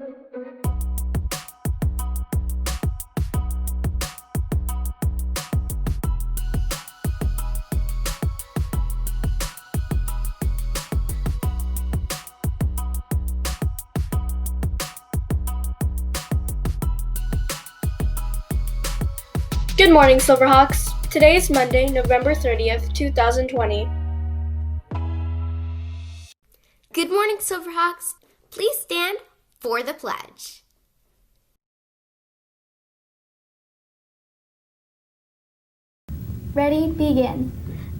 Good morning, Silverhawks. Today is Monday, November 30th, 2020. Good morning, Silverhawks. Please stand for the pledge. Ready, begin.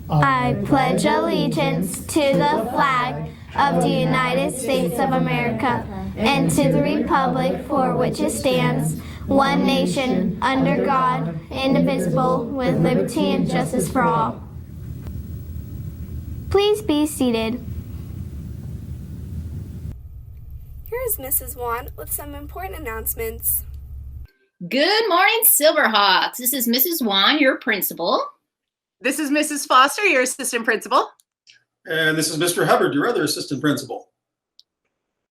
I pledge allegiance to the flag of the United States of America and to the republic for which it stands, one nation, under God, indivisible, with liberty and justice for all. Please be seated. Here is Mrs. Wan with some important announcements. Good morning, Silverhawks. This is Mrs. Wan, your principal. This is Mrs. Foster, your assistant principal. And this is Mr. Hubbard, your other assistant principal.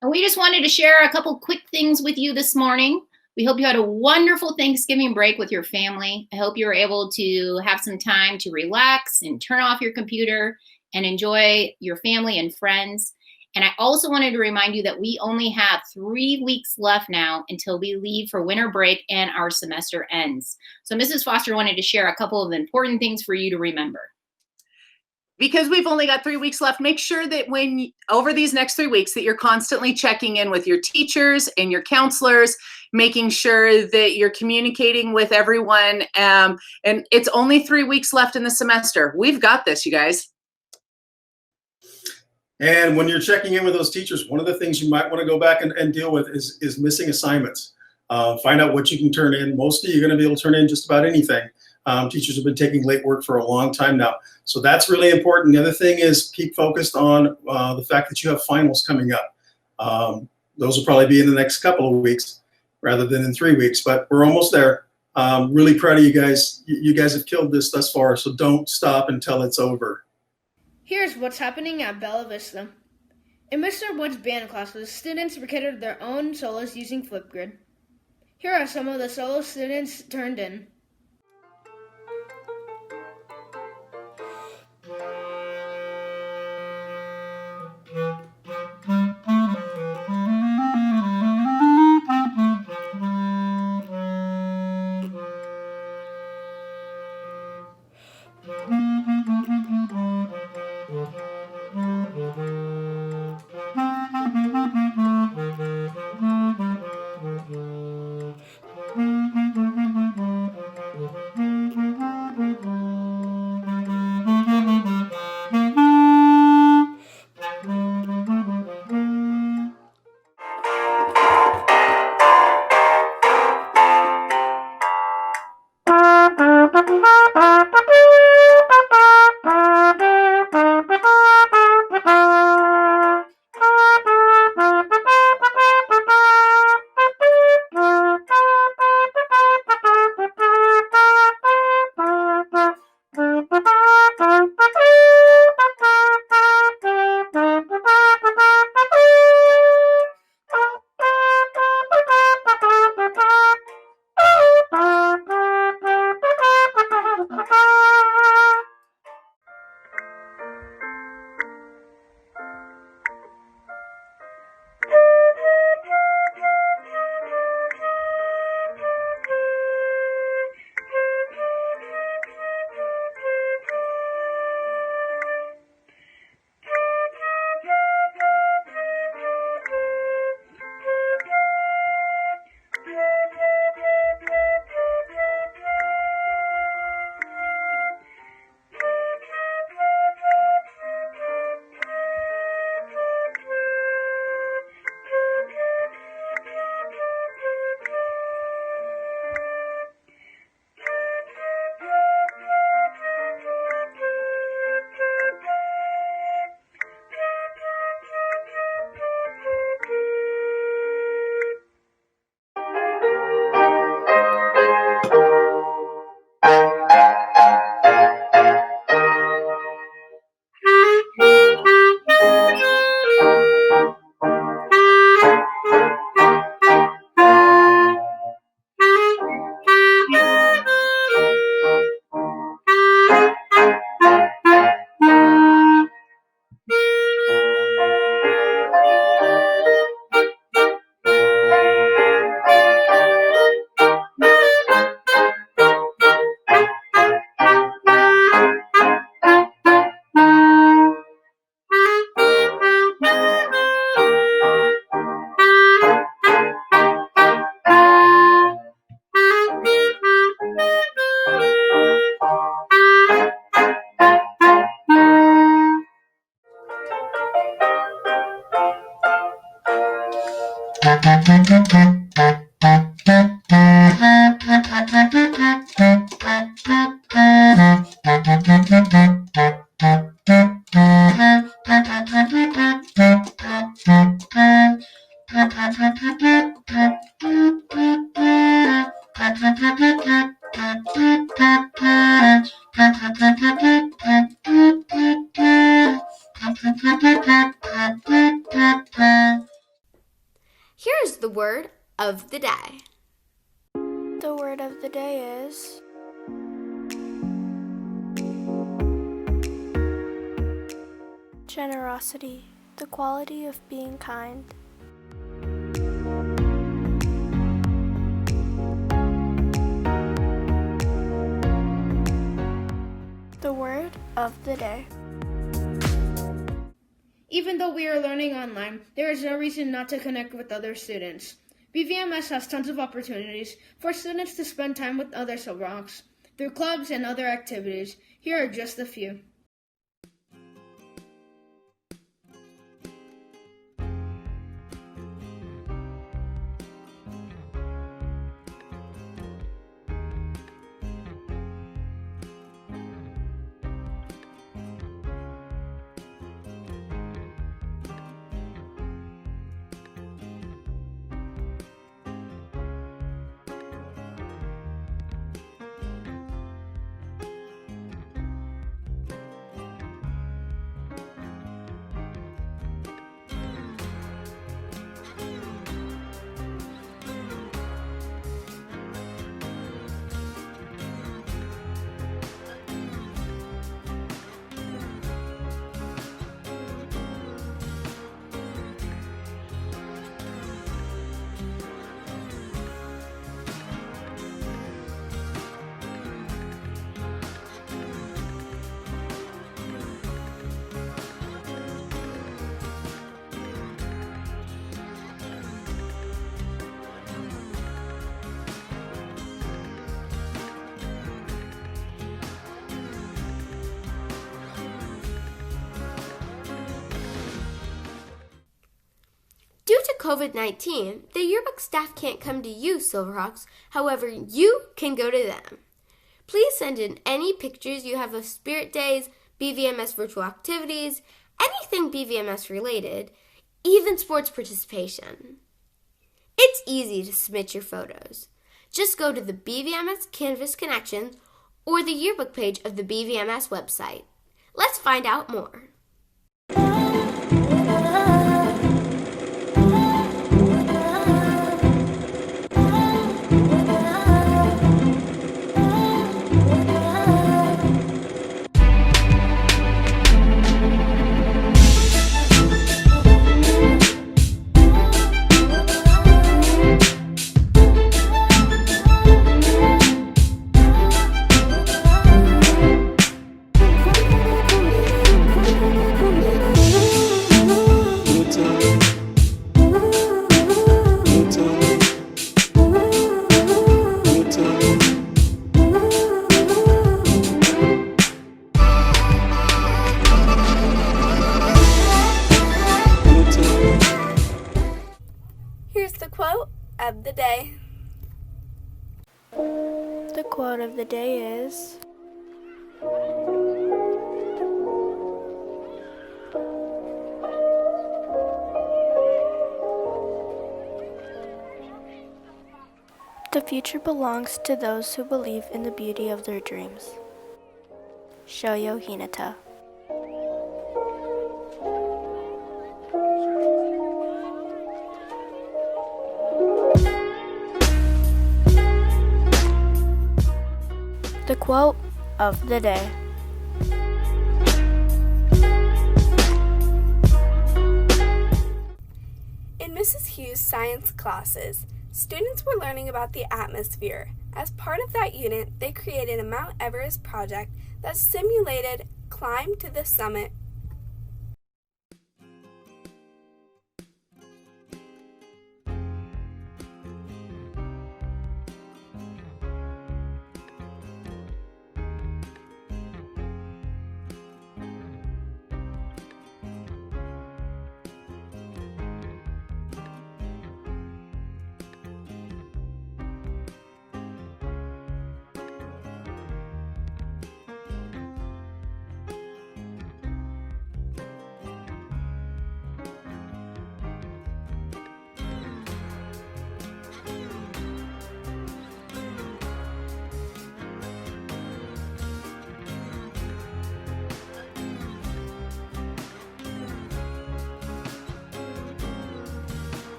And we just wanted to share a couple quick things with you this morning. We hope you had a wonderful Thanksgiving break with your family. I hope you were able to have some time to relax and turn off your computer and enjoy your family and friends. And I also wanted to remind you that we only have 3 weeks left now until we leave for winter break and our semester ends. So Mrs. Foster wanted to share a couple of important things for you to remember. Because we've only got 3 weeks left, make sure that over these next 3 weeks that you're constantly checking in with your teachers and your counselors, making sure that you're communicating with everyone. And it's only 3 weeks left in the semester. We've got this, you guys. And when you're checking in with those teachers, one of the things you might want to go back and deal with is missing assignments. Find out what you can turn in. Most of you are going to be able to turn in just about anything. Teachers have been taking late work for a long time now. So that's really important. The other thing is keep focused on the fact that you have finals coming up. Those will probably be in the next couple of weeks rather than in 3 weeks, but we're almost there. Really proud of you guys. You guys have killed this thus far, so don't stop until it's over. Here's what's happening at Bella Vista. In Mr. Wood's band classes, students recorded their own solos using Flipgrid. Here are some of the solos students turned in. Here's the word of the day. The word of the day is generosity, the quality of being kind. The word of the day. Even though we are learning online, there is no reason not to connect with other students. BVMS has tons of opportunities for students to spend time with other Silverhawks through clubs and other activities. Here are just a few. Due to COVID-19, the yearbook staff can't come to you, Silverhawks. However, you can go to them. Please send in any pictures you have of Spirit Days, BVMS virtual activities, anything BVMS related, even sports participation. It's easy to submit your photos. Just go to the BVMS Canvas Connections or the yearbook page of the BVMS website. Let's find out more. Here's the quote of the day. The quote of the day is the future belongs to those who believe in the beauty of their dreams. Shoyo Hinata. The quote of the day. In Mrs. Hughes' science classes, students were learning about the atmosphere. As part of that unit, they created a Mount Everest project that simulated climb to the summit.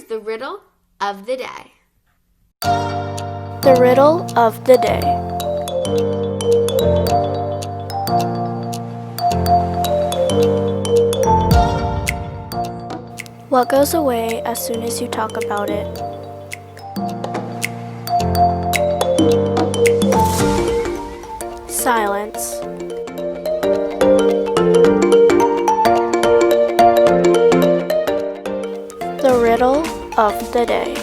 the riddle of the day. The riddle of the day. What goes away as soon as you talk about it? Silence. The riddle of the day.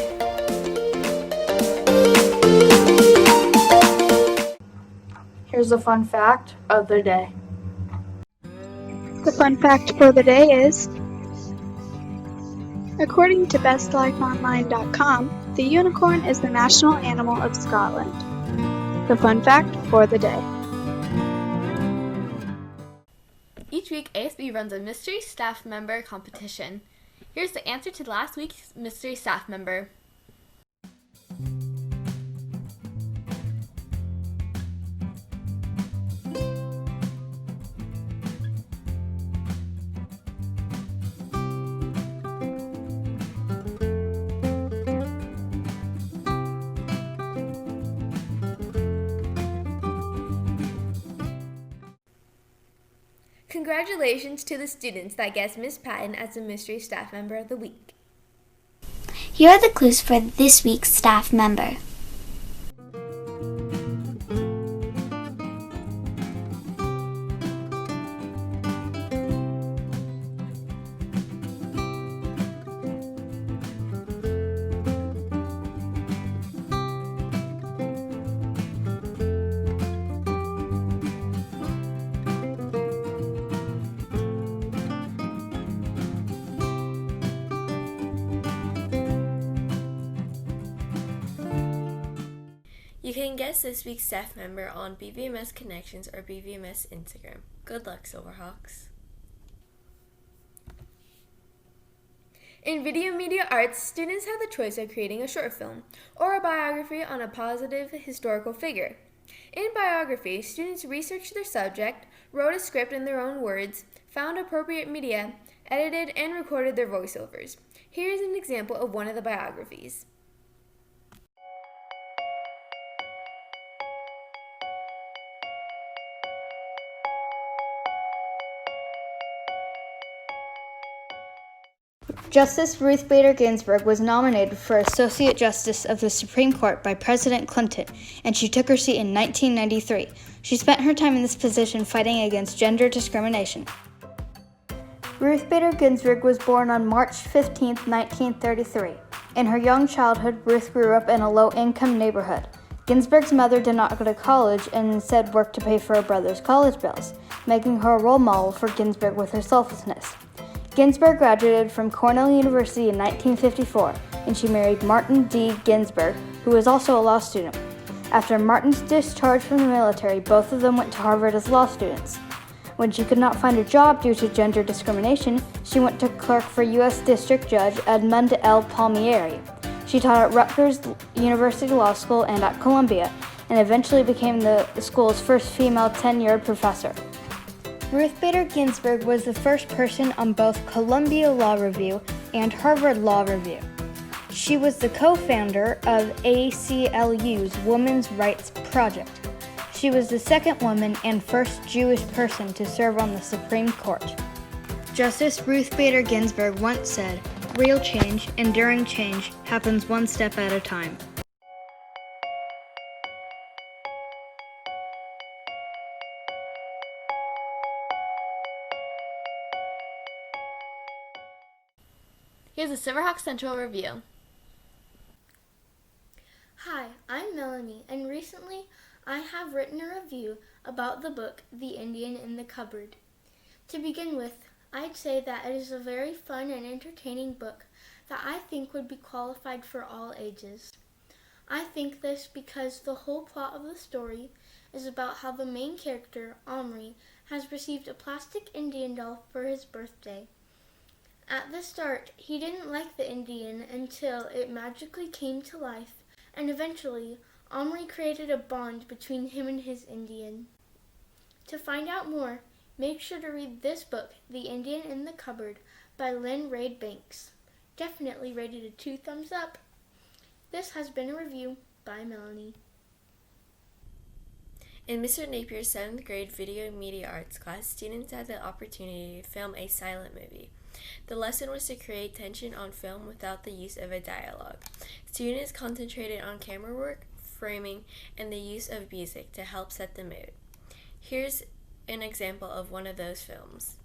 Here's a fun fact of the day. The fun fact for the day is, according to bestlifeonline.com, the unicorn is the national animal of Scotland. The fun fact for the day. Each week, ASB runs a mystery staff member competition. Here's the answer to last week's mystery staff member. Congratulations to the students that guessed Miss Patton as the Mystery Staff Member of the Week. Here are the clues for this week's staff member. You can guess this week's staff member on BVMS Connections or BVMS Instagram. Good luck, Silverhawks. In video media arts, students have the choice of creating a short film or a biography on a positive historical figure. In biography, students researched their subject, wrote a script in their own words, found appropriate media, edited and recorded their voiceovers. Here is an example of one of the biographies. Justice Ruth Bader Ginsburg was nominated for Associate Justice of the Supreme Court by President Clinton, and she took her seat in 1993. She spent her time in this position fighting against gender discrimination. Ruth Bader Ginsburg was born on March 15, 1933. In her young childhood, Ruth grew up in a low-income neighborhood. Ginsburg's mother did not go to college and instead worked to pay for her brother's college bills, making her a role model for Ginsburg with her selflessness. Ginsburg graduated from Cornell University in 1954, and she married Martin D. Ginsburg, who was also a law student. After Martin's discharge from the military, both of them went to Harvard as law students. When she could not find a job due to gender discrimination, she went to clerk for U.S. District Judge Edmund L. Palmieri. She taught at Rutgers University Law School and at Columbia, and eventually became the school's first female tenured professor. Ruth Bader Ginsburg was the first person on both Columbia Law Review and Harvard Law Review. She was the co-founder of ACLU's Women's Rights Project. She was the second woman and first Jewish person to serve on the Supreme Court. Justice Ruth Bader Ginsburg once said, "Real change, enduring change, happens one step at a time." Here's a Silverhawk Central review. Hi, I'm Melanie, and recently I have written a review about the book The Indian in the Cupboard. To begin with, I'd say that it is a very fun and entertaining book that I think would be qualified for all ages. I think this because the whole plot of the story is about how the main character, Omri, has received a plastic Indian doll for his birthday. At the start, he didn't like the Indian until it magically came to life, and eventually, Omri created a bond between him and his Indian. To find out more, make sure to read this book, The Indian in the Cupboard, by Lynn Reid Banks. definitely rated a 2 thumbs up. This has been a review by Melanie. In Mr. Napier's 7th grade video media arts class, students had the opportunity to film a silent movie. The lesson was to create tension on film without the use of a dialogue. Students concentrated on camera work, framing, and the use of music to help set the mood. Here's an example of one of those films.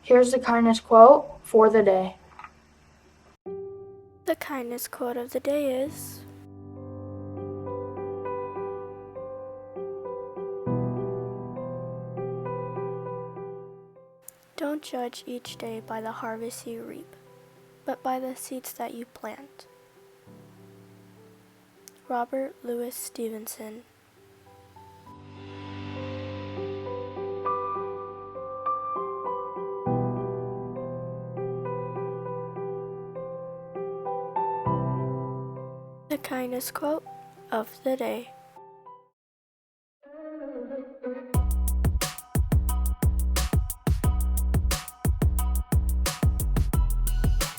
Here's the kindness quote for the day. The kindness quote of the day is, "Don't judge each day by the harvest you reap, but by the seeds that you plant." Robert Louis Stevenson. The kindness quote of the day.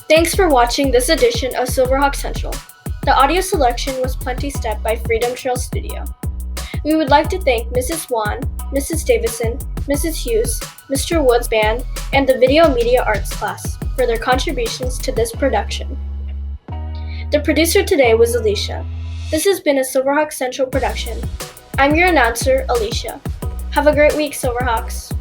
Thanks for watching this edition of Silverhawk Central. The audio selection was Plenty Step by Freedom Trail Studio. We would like to thank Mrs. Swan, Mrs. Davison, Mrs. Hughes, Mr. Woods Band, and the Video Media Arts class for their contributions to this production. The producer today was Alicia. This has been a Silverhawk Central production. I'm your announcer, Alicia. Have a great week, Silverhawks.